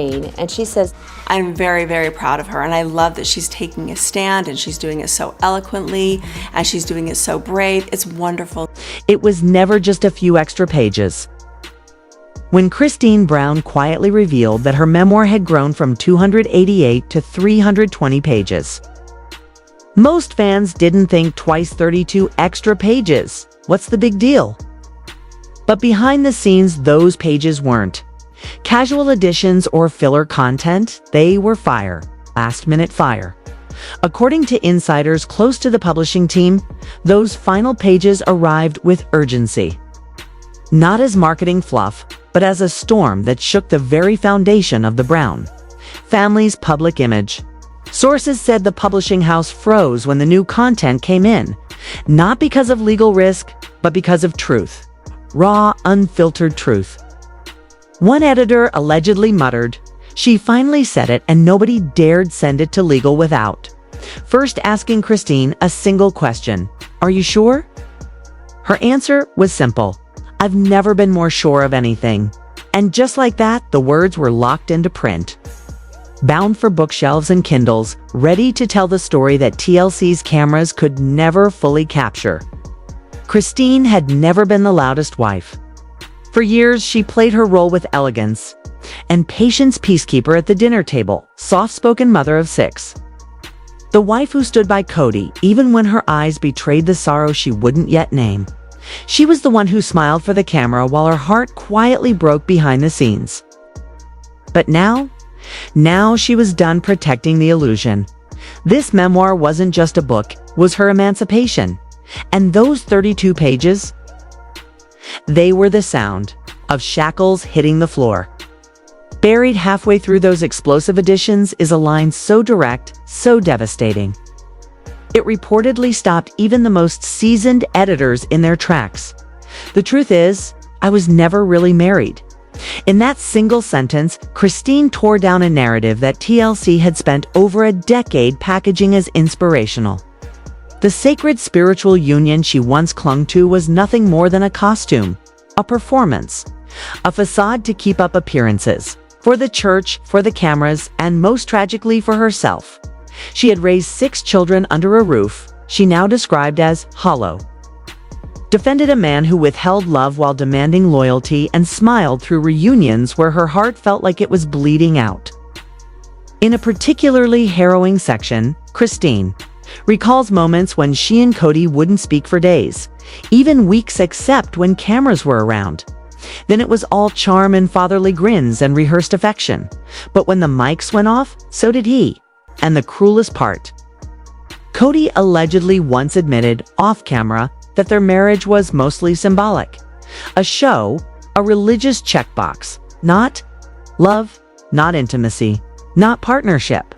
And she says, I'm very, very proud of her, and I love that she's taking a stand and she's doing it so eloquently and she's doing it so brave. It's wonderful. It was never just a few extra pages. When Kody Brown quietly revealed that her memoir had grown from 288 to 320 pages, most fans didn't think twice. 32 extra pages. What's the big deal? But behind the scenes, those pages weren't casual additions or filler content. They were fire, last-minute fire. According to insiders close to the publishing team, those final pages arrived with urgency. Not as marketing fluff, but as a storm that shook the very foundation of the Brown family's public image. Sources said the publishing house froze when the new content came in, not because of legal risk, but because of truth. Raw, unfiltered truth. One editor allegedly muttered, "She finally said it and nobody dared send it to legal without first asking Kody a single question. Are you sure?" Her answer was simple. "I've never been more sure of anything." And just like that, the words were locked into print, bound for bookshelves and Kindles, ready to tell the story that TLC's cameras could never fully capture. Kody had never been the loudest wife. For years, she played her role with elegance and patience, peacekeeper at the dinner table, soft-spoken mother of 6. The wife who stood by Kody, even when her eyes betrayed the sorrow she wouldn't yet name. She was the one who smiled for the camera while her heart quietly broke behind the scenes. But now she was done protecting the illusion. This memoir wasn't just a book, it was her emancipation. And those 32 pages, they were the sound of shackles hitting the floor. Buried halfway through those explosive additions is a line so direct, so devastating. It reportedly stopped even the most seasoned editors in their tracks. The truth is, I was never really married. In that single sentence, Kody tore down a narrative that TLC had spent over a decade packaging as inspirational. The sacred spiritual union she once clung to was nothing more than a costume, a performance, a facade to keep up appearances, for the church, for the cameras, and most tragically for herself. She had raised 6 children under a roof she now described as hollow. Defended a man who withheld love while demanding loyalty, and smiled through reunions where her heart felt like it was bleeding out. In a particularly harrowing section, Kody recalls moments when she and Kody wouldn't speak for days, even weeks, except when cameras were around. Then it was all charm and fatherly grins and rehearsed affection. But when the mics went off, so did he. And the cruelest part, Kody allegedly once admitted off-camera that their marriage was mostly symbolic. A show, a religious checkbox, not love, not intimacy, not partnership.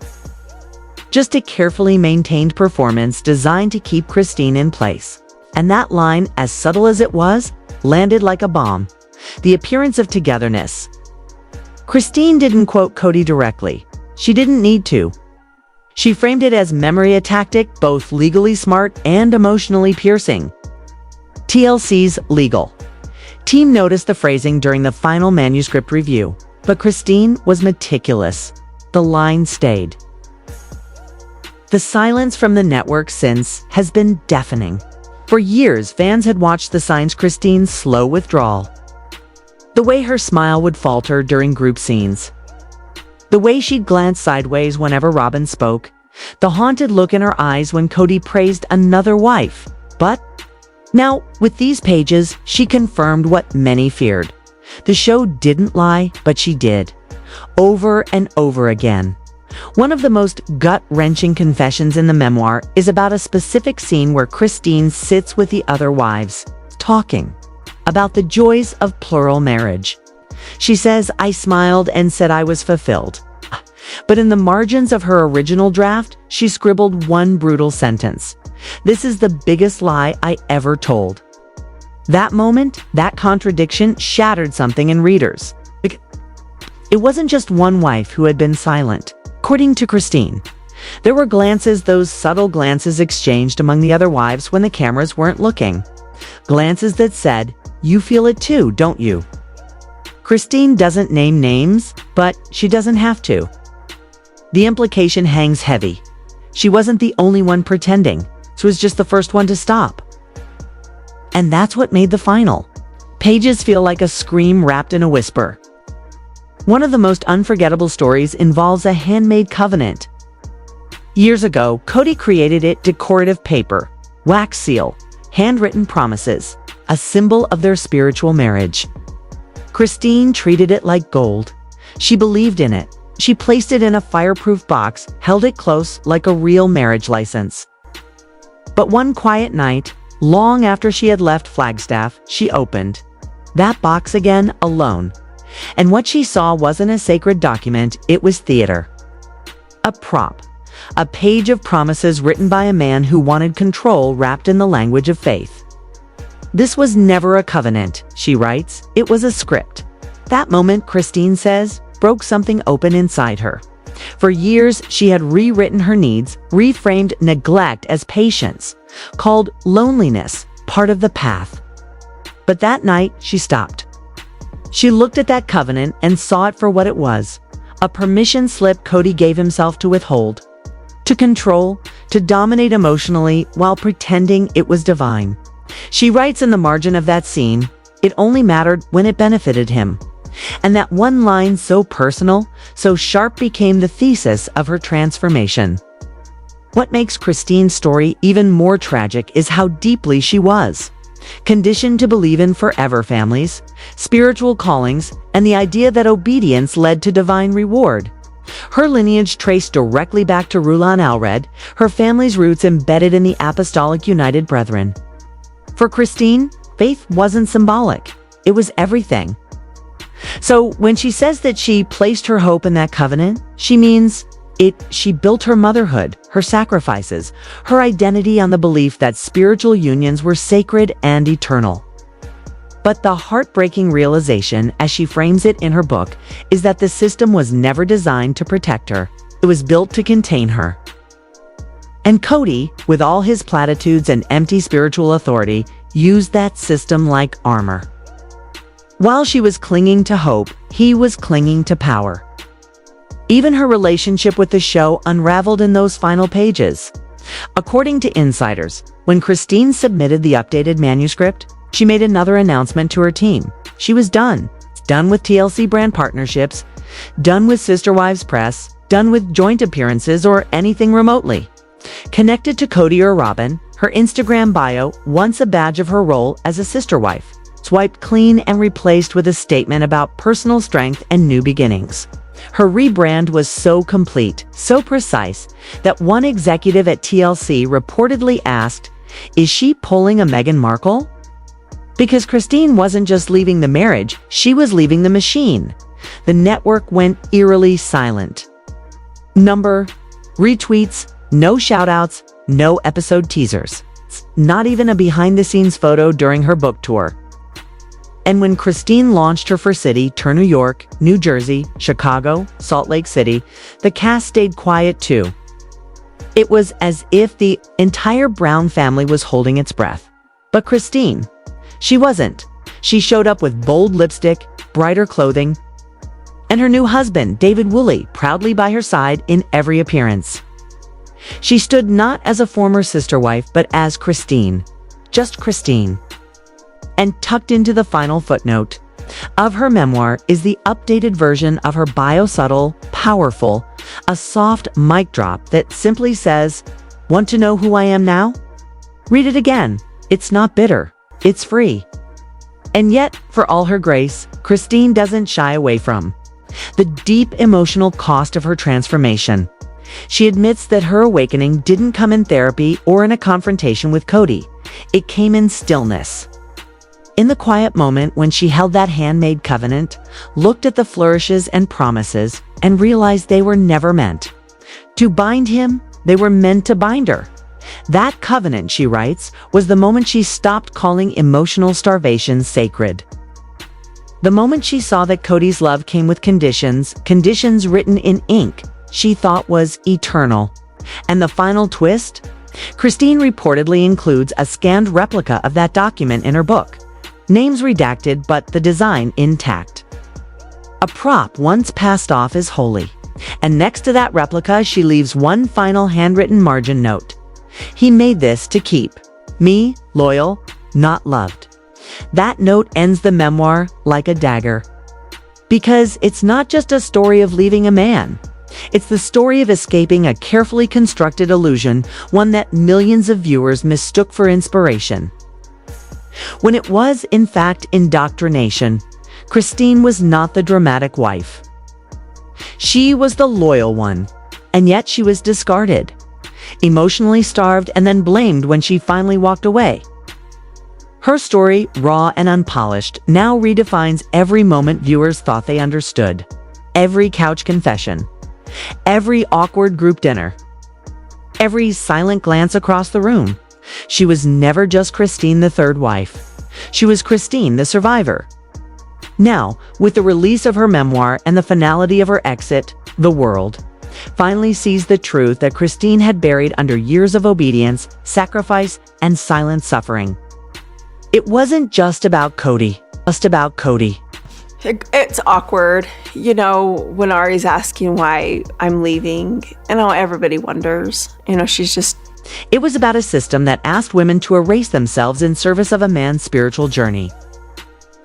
Just a carefully maintained performance designed to keep Kody in place. And that line, as subtle as it was, landed like a bomb. The appearance of togetherness. Kody didn't quote Kody directly. She didn't need to. She framed it as memory a tactic, both legally smart and emotionally piercing. TLC's legal team noticed the phrasing during the final manuscript review, but Kody was meticulous. The line stayed. The silence from the network since has been deafening. For years, fans had watched the signs Kody's slow withdrawal. The way her smile would falter during group scenes. The way she'd glance sideways whenever Robyn spoke. The haunted look in her eyes when Kody praised another wife. But now, with these pages, she confirmed what many feared. The show didn't lie, but she did. Over and over again. One of the most gut-wrenching confessions in the memoir is about a specific scene where Kody sits with the other wives, talking about the joys of plural marriage. She says, "I smiled and said I was fulfilled." But in the margins of her original draft, she scribbled one brutal sentence. "This is the biggest lie I ever told." That moment, that contradiction shattered something in readers. It wasn't just one wife who had been silent. According to Kody, there were glances, those subtle glances exchanged among the other wives when the cameras weren't looking. Glances that said, "You feel it too, don't you?" Christine doesn't name names, but she doesn't have to. The implication hangs heavy. She wasn't the only one pretending, she was just the first one to stop. And that's what made the final pages feel like a scream wrapped in a whisper. One of the most unforgettable stories involves a handmade covenant. Years ago, Kody created it decorative paper, wax seal, handwritten promises, a symbol of their spiritual marriage. Christine treated it like gold. She believed in it. She placed it in a fireproof box, held it close like a real marriage license. But one quiet night, long after she had left Flagstaff, she opened that box again alone. And what she saw wasn't a sacred document, it was theater. A prop. A page of promises written by a man who wanted control wrapped in the language of faith. This was never a covenant, she writes, it was a script. That moment, Christine says, broke something open inside her. For years, she had rewritten her needs, reframed neglect as patience, called loneliness part of the path. But that night, she stopped. She looked at that covenant and saw it for what it was, a permission slip Kody gave himself to withhold, to control, to dominate emotionally while pretending it was divine. She writes in the margin of that scene, it only mattered when it benefited him. And that one line so personal, so sharp became the thesis of her transformation. What makes Christine's story even more tragic is how deeply she was conditioned to believe in forever families, spiritual callings, and the idea that obedience led to divine reward. Her lineage traced directly back to Rulon Alred, her family's roots embedded in the Apostolic United Brethren. For Christine, faith wasn't symbolic, it was everything. So when she says that she placed her hope in that covenant, she means she built her motherhood, her sacrifices, her identity on the belief that spiritual unions were sacred and eternal. But the heartbreaking realization, as she frames it in her book, is that the system was never designed to protect her. It was built to contain her. And Kody, with all his platitudes and empty spiritual authority, used that system like armor. While she was clinging to hope, he was clinging to power. Even her relationship with the show unraveled in those final pages. According to insiders, when Christine submitted the updated manuscript, she made another announcement to her team. She was done. Done with TLC brand partnerships, done with Sister Wives Press, done with joint appearances or anything remotely connected to Kody or Robyn. Her Instagram bio, once a badge of her role as a sister wife, swiped clean and replaced with a statement about personal strength and new beginnings. Her rebrand was so complete, so precise, that one executive at TLC reportedly asked, "Is she pulling a Meghan Markle?" Because Christine wasn't just leaving the marriage, she was leaving the machine. The network went eerily silent. Number, retweets, no shoutouts, no episode teasers. Not even a behind-the-scenes photo during her book tour. And when Christine launched her first city, tour New York, New Jersey, Chicago, Salt Lake City, the cast stayed quiet too. It was as if the entire Brown family was holding its breath. But Christine, she wasn't. She showed up with bold lipstick, brighter clothing, and her new husband, David Woolley, proudly by her side in every appearance. She stood not as a former sister wife, but as Christine. Just Christine. And tucked into the final footnote of her memoir is the updated version of her bio, subtle, powerful, a soft mic drop that simply says, "Want to know who I am now? Read it again. It's not bitter. It's free." And yet, for all her grace, Christine doesn't shy away from the deep emotional cost of her transformation. She admits that her awakening didn't come in therapy or in a confrontation with Kody. It came in stillness. In the quiet moment when she held that handmade covenant, looked at the flourishes and promises, and realized they were never meant to bind him, they were meant to bind her. That covenant, she writes, was the moment she stopped calling emotional starvation sacred. The moment she saw that Kody's love came with conditions written in ink she thought was eternal. And the final twist? Christine reportedly includes a scanned replica of that document in her book. Names redacted, but the design intact. A prop once passed off as holy. And next to that replica, she leaves one final handwritten margin note. He made this to keep. Me, loyal, not loved. That note ends the memoir like a dagger. Because it's not just a story of leaving a man. It's the story of escaping a carefully constructed illusion, one that millions of viewers mistook for inspiration. When it was, in fact, indoctrination, Christine was not the dramatic wife. She was the loyal one, and yet she was discarded, emotionally starved, and then blamed when she finally walked away. Her story, raw and unpolished, now redefines every moment viewers thought they understood. Every couch confession. Every awkward group dinner. Every silent glance across the room. She was never just Christine, the third wife. She was Christine, the survivor. Now, with the release of her memoir and the finality of her exit, the world finally sees the truth that Christine had buried under years of obedience, sacrifice, and silent suffering. It wasn't just about Kody. It's awkward, when Ari's asking why I'm leaving. Everybody wonders. She's just... It was about a system that asked women to erase themselves in service of a man's spiritual journey.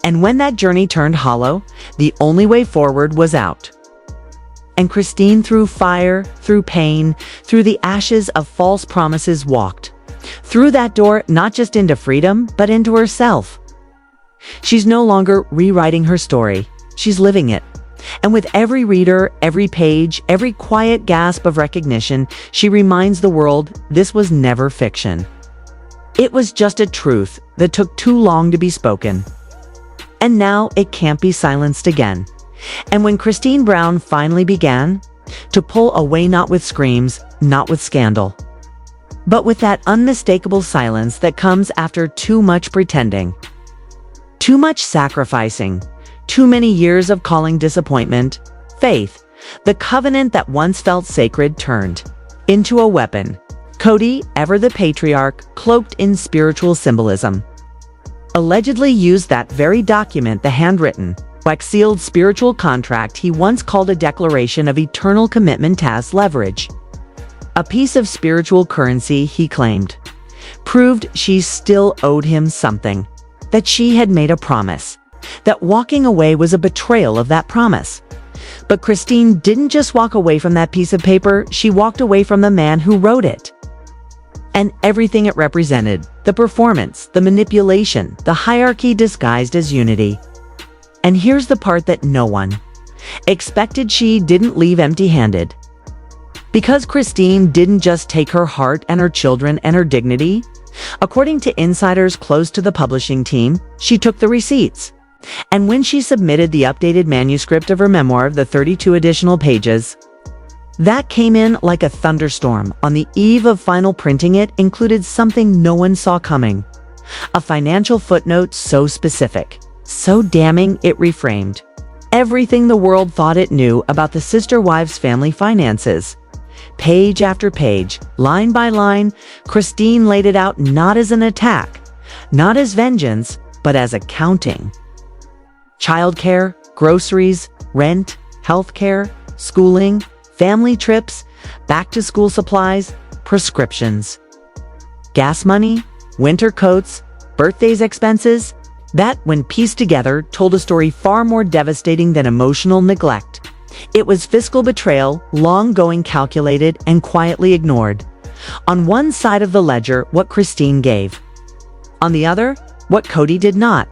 And when that journey turned hollow, the only way forward was out. And Christine, through fire, through pain, through the ashes of false promises, walked through that door, not just into freedom, but into herself. She's no longer rewriting her story. She's living it. And with every reader, every page, every quiet gasp of recognition, she reminds the world this was never fiction. It was just a truth that took too long to be spoken. And now it can't be silenced again. And when Kody Brown finally began to pull away, not with screams, not with scandal, but with that unmistakable silence that comes after too much pretending, too much sacrificing, too many years of calling disappointment, faith, the covenant that once felt sacred, turned into a weapon. Kody, ever the patriarch, cloaked in spiritual symbolism, allegedly used that very document, the handwritten, wax-sealed spiritual contract he once called a declaration of eternal commitment, as leverage. A piece of spiritual currency, he claimed, proved she still owed him something, that she had made a promise, that walking away was a betrayal of that promise. But Christine didn't just walk away from that piece of paper, she walked away from the man who wrote it. And everything it represented, the performance, the manipulation, the hierarchy disguised as unity. And here's the part that no one expected: she didn't leave empty-handed. Because Christine didn't just take her heart and her children and her dignity. According to insiders close to the publishing team, she took the receipts. And when she submitted the updated manuscript of her memoir of the 32 additional pages, that came in like a thunderstorm. On the eve of final printing, it included something no one saw coming. A financial footnote so specific, so damning, it reframed everything the world thought it knew about the sister wives' family finances. Page after page, line by line, Christine laid it out not as an attack, not as vengeance, but as accounting. Childcare, groceries, rent, healthcare, schooling, family trips, back-to-school supplies, prescriptions, gas money, winter coats, birthdays expenses. That, when pieced together, told a story far more devastating than emotional neglect. It was fiscal betrayal, long-going, calculated, and quietly ignored. On one side of the ledger, what Christine gave. On the other, what Kody did not.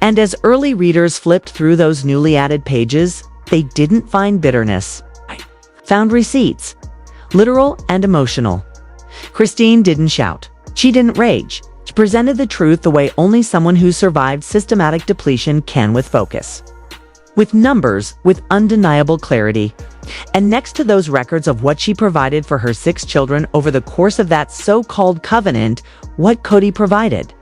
And as early readers flipped through those newly added pages, they didn't find bitterness. Found receipts, literal and emotional. Christine didn't shout. She didn't rage. She presented the truth the way only someone who survived systematic depletion can, with focus, with numbers, with undeniable clarity. And next to those records of what she provided for her 6 children over the course of that so-called covenant, what Kody provided.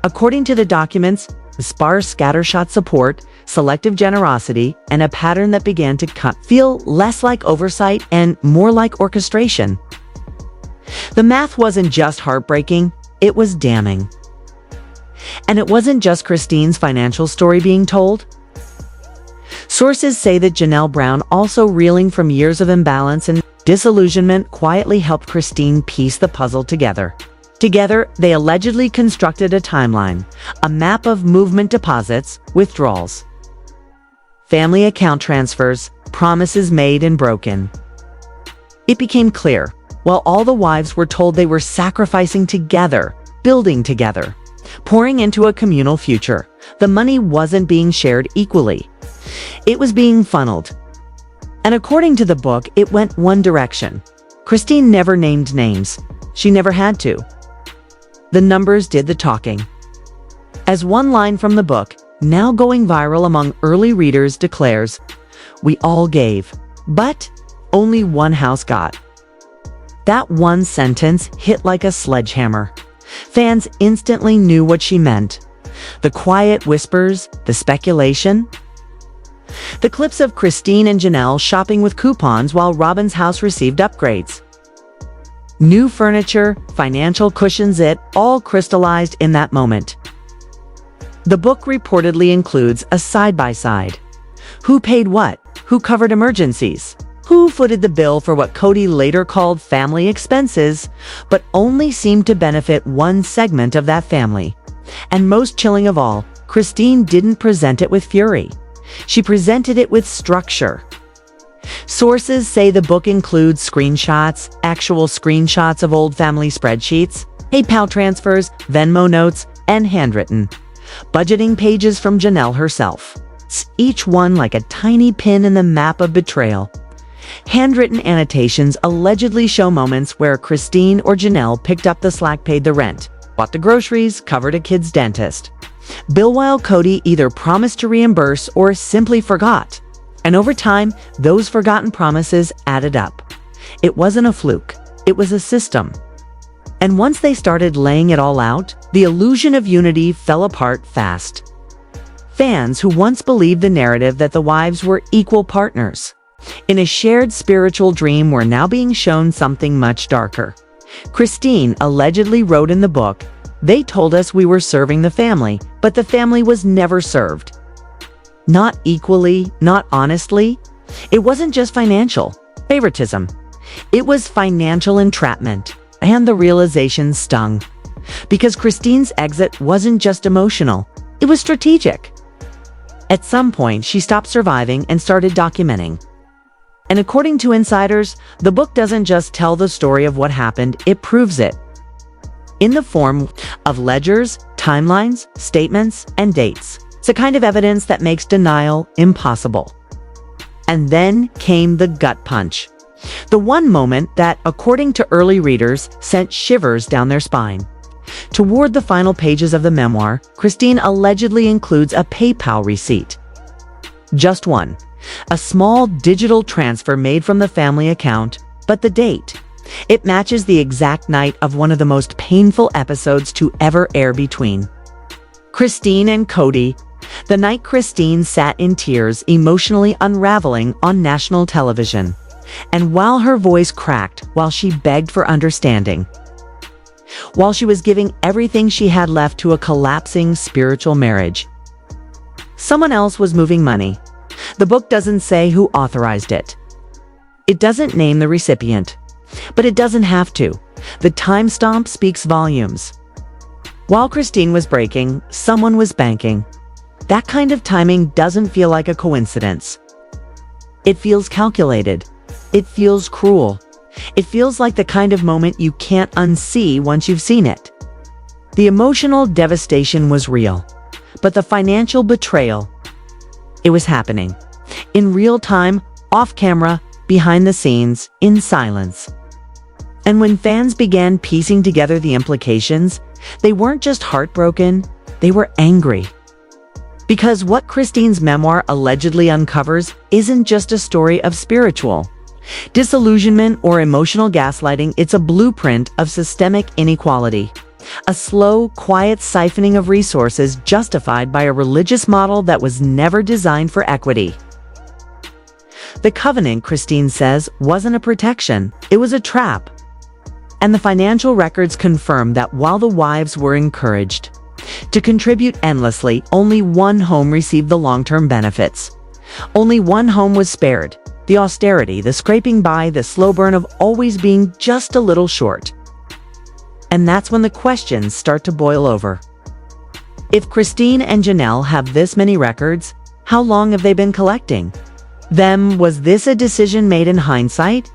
According to the documents, sparse scattershot support, selective generosity, and a pattern that began to feel less like oversight and more like orchestration. The math wasn't just heartbreaking, it was damning. And it wasn't just Christine's financial story being told. Sources say that Janelle Brown, also reeling from years of imbalance and disillusionment, quietly helped Christine piece the puzzle together. Together, they allegedly constructed a timeline, a map of movement deposits, withdrawals, family account transfers, promises made and broken. It became clear, while all the wives were told they were sacrificing together, building together, pouring into a communal future, the money wasn't being shared equally. It was being funneled. And according to the book, it went one direction. Christine never named names. She never had to. The numbers did the talking. As one line from the book, now going viral among early readers, declares, "We all gave, but only one house got." That one sentence hit like a sledgehammer. Fans instantly knew what she meant. The quiet whispers, the speculation. The clips of Christine and Janelle shopping with coupons while Robyn's house received upgrades. New furniture, financial cushions, it all crystallized in that moment. The book reportedly includes a side-by-side. Who paid what? Who covered emergencies? Who footed the bill for what Kody later called family expenses, but only seemed to benefit one segment of that family? And most chilling of all, Christine didn't present it with fury. She presented it with structure. Sources say the book includes screenshots, actual screenshots of old family spreadsheets, PayPal transfers, Venmo notes, and handwritten budgeting pages from Janelle herself. Each one like a tiny pin in the map of betrayal. Handwritten annotations allegedly show moments where Christine or Janelle picked up the slack, paid the rent, bought the groceries, covered a kid's dentist bill, while Kody either promised to reimburse or simply forgot. And over time, those forgotten promises added up. It wasn't a fluke. It was a system. And once they started laying it all out, the illusion of unity fell apart fast. Fans who once believed the narrative that the wives were equal partners in a shared spiritual dream were now being shown something much darker. Christine allegedly wrote in the book, "They told us we were serving the family, but the family was never served. Not equally, not honestly." It wasn't just financial favoritism. It was financial entrapment, and the realization stung. Because Christine's exit wasn't just emotional, it was strategic. At some point, she stopped surviving and started documenting. And according to insiders, the book doesn't just tell the story of what happened, it proves it. In the form of ledgers, timelines, statements, and dates. It's a kind of evidence that makes denial impossible. And then came the gut punch. The one moment that, according to early readers, sent shivers down their spine. Toward the final pages of the memoir, Christine allegedly includes a PayPal receipt. Just one. A small digital transfer made from the family account, but the date. It matches the exact night of one of the most painful episodes to ever air between Christine and Kody. The night Christine sat in tears, emotionally unraveling on national television. And while her voice cracked, while she begged for understanding, while she was giving everything she had left to a collapsing spiritual marriage, someone else was moving money. The book doesn't say who authorized it. It doesn't name the recipient, but it doesn't have to. The timestamp speaks volumes. While Christine was breaking, someone was banking. That kind of timing doesn't feel like a coincidence. It feels calculated. It feels cruel. It feels like the kind of moment you can't unsee once you've seen it. The emotional devastation was real, but the financial betrayal, it was happening. In real time, off camera, behind the scenes, in silence. And when fans began piecing together the implications, they weren't just heartbroken, they were angry. Because what Christine's memoir allegedly uncovers isn't just a story of spiritual disillusionment or emotional gaslighting, it's a blueprint of systemic inequality. A slow, quiet siphoning of resources justified by a religious model that was never designed for equity. The covenant, Christine says, wasn't a protection, it was a trap. And the financial records confirm that while the wives were encouraged to contribute endlessly, only one home received the long-term benefits. Only one home was spared: the austerity, the scraping by, the slow burn of always being just a little short. And that's when the questions start to boil over. If Christine and Janelle have this many records, how long have they been collecting them? Was this a decision made in hindsight?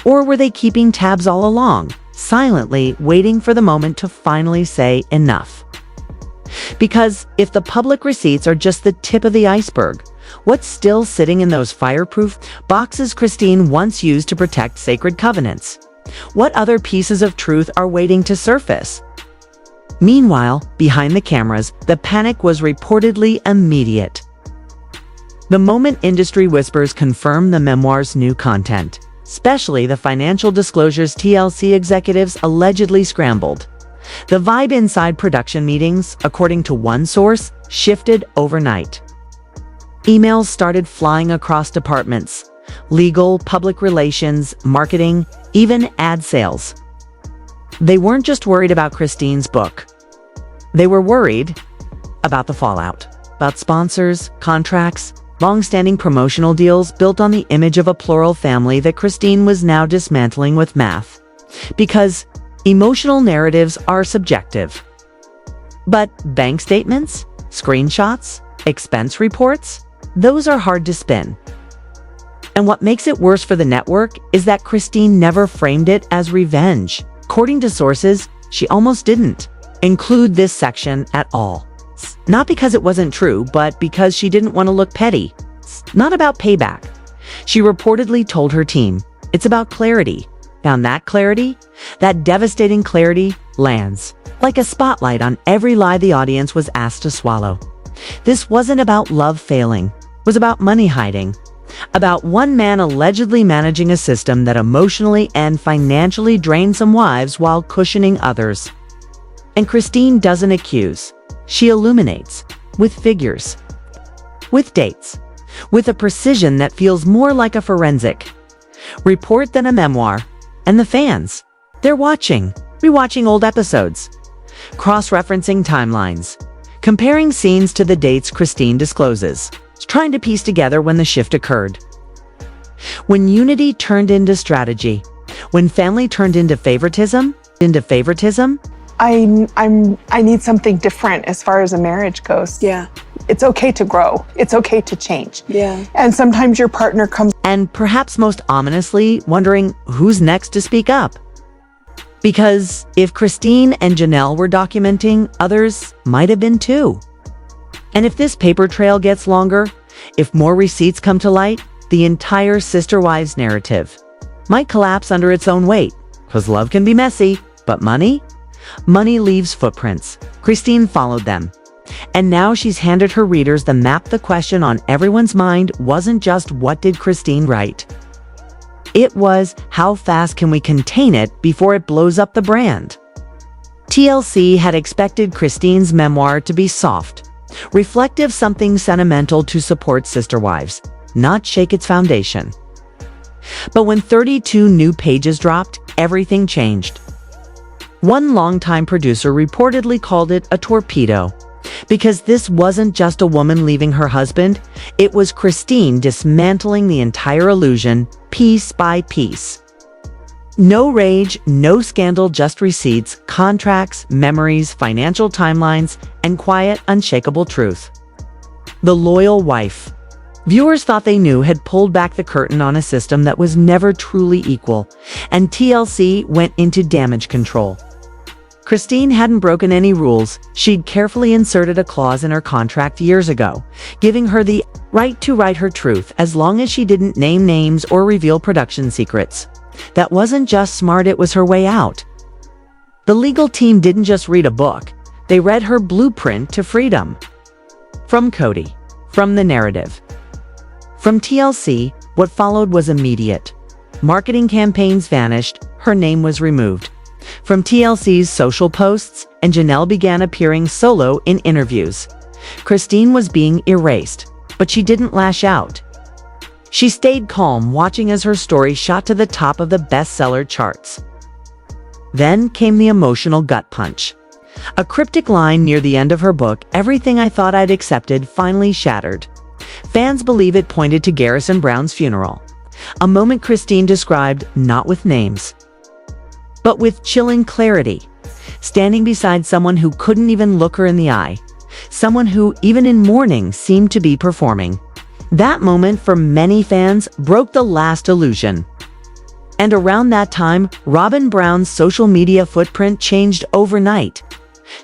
Or were they keeping tabs all along, silently waiting for the moment to finally say enough? Because if the public receipts are just the tip of the iceberg, what's still sitting in those fireproof boxes Christine once used to protect sacred covenants? What other pieces of truth are waiting to surface? Meanwhile, behind the cameras, the panic was reportedly immediate. The moment industry whispers confirmed the memoir's new content, especially the financial disclosures TLC executives allegedly scrambled. The vibe inside production meetings, according to one source, shifted overnight. Emails started flying across departments: legal, public relations, marketing, even ad sales. They weren't just worried about Christine's book. They were worried about the fallout, about sponsors, contracts, long-standing promotional deals built on the image of a plural family that Christine was now dismantling with math. Because emotional narratives are subjective. But bank statements, screenshots, expense reports, those are hard to spin. And what makes it worse for the network is that Christine never framed it as revenge. According to sources, she almost didn't include this section at all. Not because it wasn't true, but because she didn't want to look petty. It's not about payback. She reportedly told her team, it's about clarity. And that clarity, that devastating clarity, lands like a spotlight on every lie the audience was asked to swallow. This wasn't about love failing. It was about money hiding. About one man allegedly managing a system that emotionally and financially drained some wives while cushioning others. And Christine doesn't accuse. She illuminates, with figures, with dates, with a precision that feels more like a forensic report than a memoir. And the fans, they're watching, rewatching old episodes, cross-referencing timelines, comparing scenes to the dates Christine discloses, trying to piece together when the shift occurred. When unity turned into strategy, when family turned into favoritism, I need something different as far as a marriage goes. Yeah. It's okay to grow. It's okay to change. Yeah. And sometimes your partner comes. And perhaps most ominously, wondering who's next to speak up. Because if Christine and Janelle were documenting, others might have been too. And if this paper trail gets longer, if more receipts come to light, the entire Sister Wives narrative might collapse under its own weight. Because love can be messy, but money? Money leaves footprints. Christine followed them. And now she's handed her readers the map. The question on everyone's mind wasn't just what did Christine write? It was how fast can we contain it before it blows up the brand? TLC had expected Christine's memoir to be soft, reflective, something sentimental to support Sister Wives, not shake its foundation. But when 32 new pages dropped, everything changed. One longtime producer reportedly called it a torpedo, because this wasn't just a woman leaving her husband, it was Christine dismantling the entire illusion, piece by piece. No rage, no scandal, just receipts, contracts, memories, financial timelines, and quiet, unshakable truth. The loyal wife. Viewers thought they knew had pulled back the curtain on a system that was never truly equal, and TLC went into damage control. Christine hadn't broken any rules. She'd carefully inserted a clause in her contract years ago, giving her the right to write her truth as long as she didn't name names or reveal production secrets. That wasn't just smart, it was her way out. The legal team didn't just read a book, they read her blueprint to freedom. From Kody, from the narrative. From TLC, what followed was immediate. Marketing campaigns vanished, her name was removed from TLC's social posts, and Janelle began appearing solo in interviews. Christine was being erased, but she didn't lash out. She stayed calm, watching as her story shot to the top of the bestseller charts. Then came the emotional gut punch. A cryptic line near the end of her book, "Everything I thought I'd accepted finally shattered." Fans believe it pointed to Garrison Brown's funeral, a moment Christine described not with names, but with chilling clarity, standing beside someone who couldn't even look her in the eye, someone who, even in mourning, seemed to be performing. That moment, for many fans, broke the last illusion. And around that time, Robyn Brown's social media footprint changed overnight.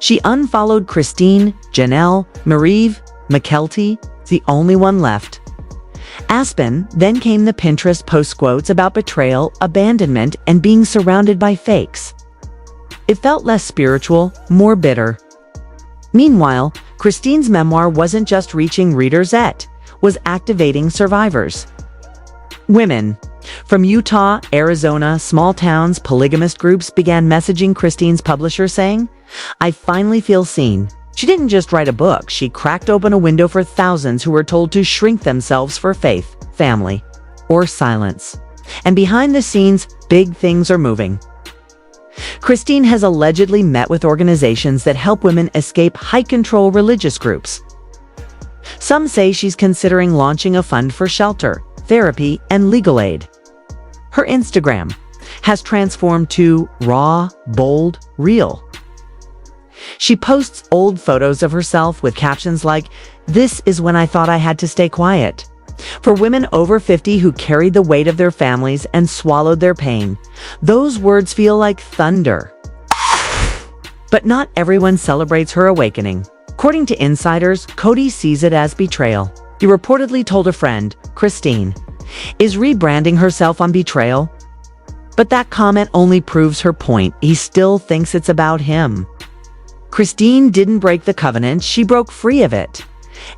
She unfollowed Christine, Janelle, Marieve, McKelty, the only one left. Aspen, then came the Pinterest post quotes about betrayal, abandonment, and being surrounded by fakes. It felt less spiritual, more bitter. Meanwhile, Christine's memoir wasn't just reaching readers, it was activating survivors. Women from Utah, Arizona, small towns, polygamist groups began messaging Christine's publisher saying, "I finally feel seen. She didn't just write a book, she cracked open a window for thousands who were told to shrink themselves for faith, family, or silence. And behind the scenes, big things are moving." Christine has allegedly met with organizations that help women escape high-control religious groups. Some say she's considering launching a fund for shelter, therapy, and legal aid. Her Instagram has transformed to raw, bold, real. She posts old photos of herself with captions like, "This is when I thought I had to stay quiet." For women over 50 who carried the weight of their families and swallowed their pain, those words feel like thunder. But not everyone celebrates her awakening. According to insiders, Kody sees it as betrayal. He reportedly told a friend, Christine, is rebranding herself on Betrayal. But that comment only proves her point. He still thinks it's about him. Christine didn't break the covenant, she broke free of it.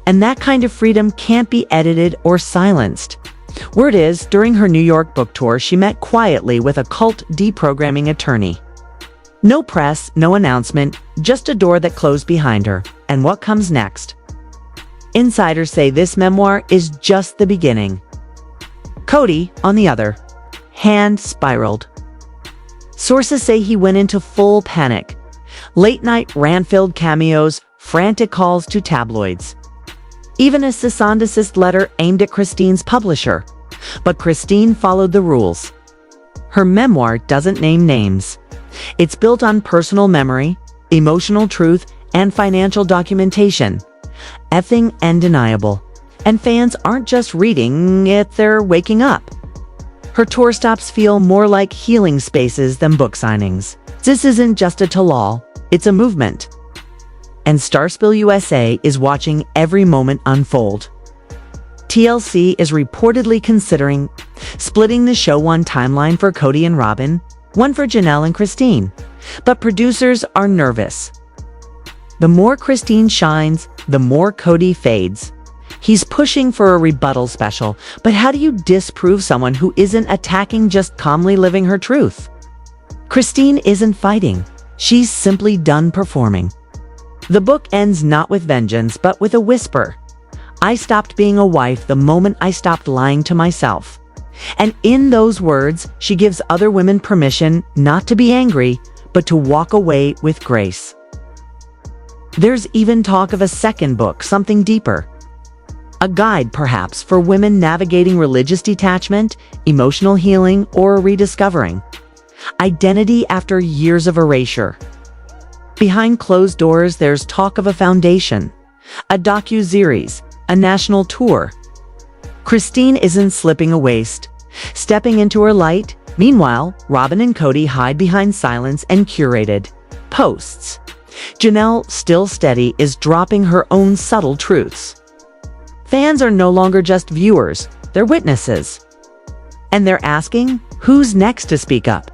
And that kind of freedom can't be edited or silenced. Word is, during her New York book tour, she met quietly with a cult deprogramming attorney. No press, no announcement, just a door that closed behind her. And what comes next? Insiders say this memoir is just the beginning. Kody, on the other hand, spiraled. Sources say he went into full panic. Late-night rant-filled cameos, frantic calls to tabloids. Even a cease and desist letter aimed at Christine's publisher. But Christine followed the rules. Her memoir doesn't name names. It's built on personal memory, emotional truth, and financial documentation. Effing undeniable. And fans aren't just reading it, they're waking up. Her tour stops feel more like healing spaces than book signings. This isn't just a tell-all, it's a movement. And StarSpill USA is watching every moment unfold. TLC is reportedly considering splitting the show, one timeline for Kody and Robyn, one for Janelle and Christine. But producers are nervous. The more Christine shines, the more Kody fades. He's pushing for a rebuttal special, but how do you disprove someone who isn't attacking, just calmly living her truth? Christine isn't fighting. She's simply done performing. The book ends not with vengeance, but with a whisper. I stopped being a wife the moment I stopped lying to myself. And in those words, she gives other women permission not to be angry, but to walk away with grace. There's even talk of a second book, something deeper. A guide, perhaps, for women navigating religious detachment, emotional healing, or rediscovering identity after years of erasure. Behind closed doors, there's talk of a foundation, a docu-series, a national tour. Christine isn't slipping a waist, stepping into her light. Meanwhile, Robyn and Kody hide behind silence and curated posts. Janelle, still steady, is dropping her own subtle truths. Fans are no longer just viewers, they're witnesses. And they're asking, who's next to speak up?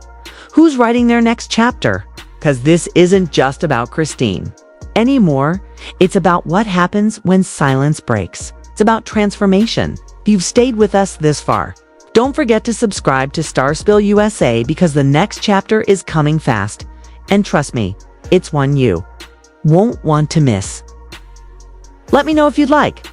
Who's writing their next chapter? Because this isn't just about Christine anymore. It's about what happens when silence breaks. It's about transformation. If you've stayed with us this far, don't forget to subscribe to StarSpill USA, because the next chapter is coming fast. And trust me, it's one you won't want to miss. Let me know if you'd like.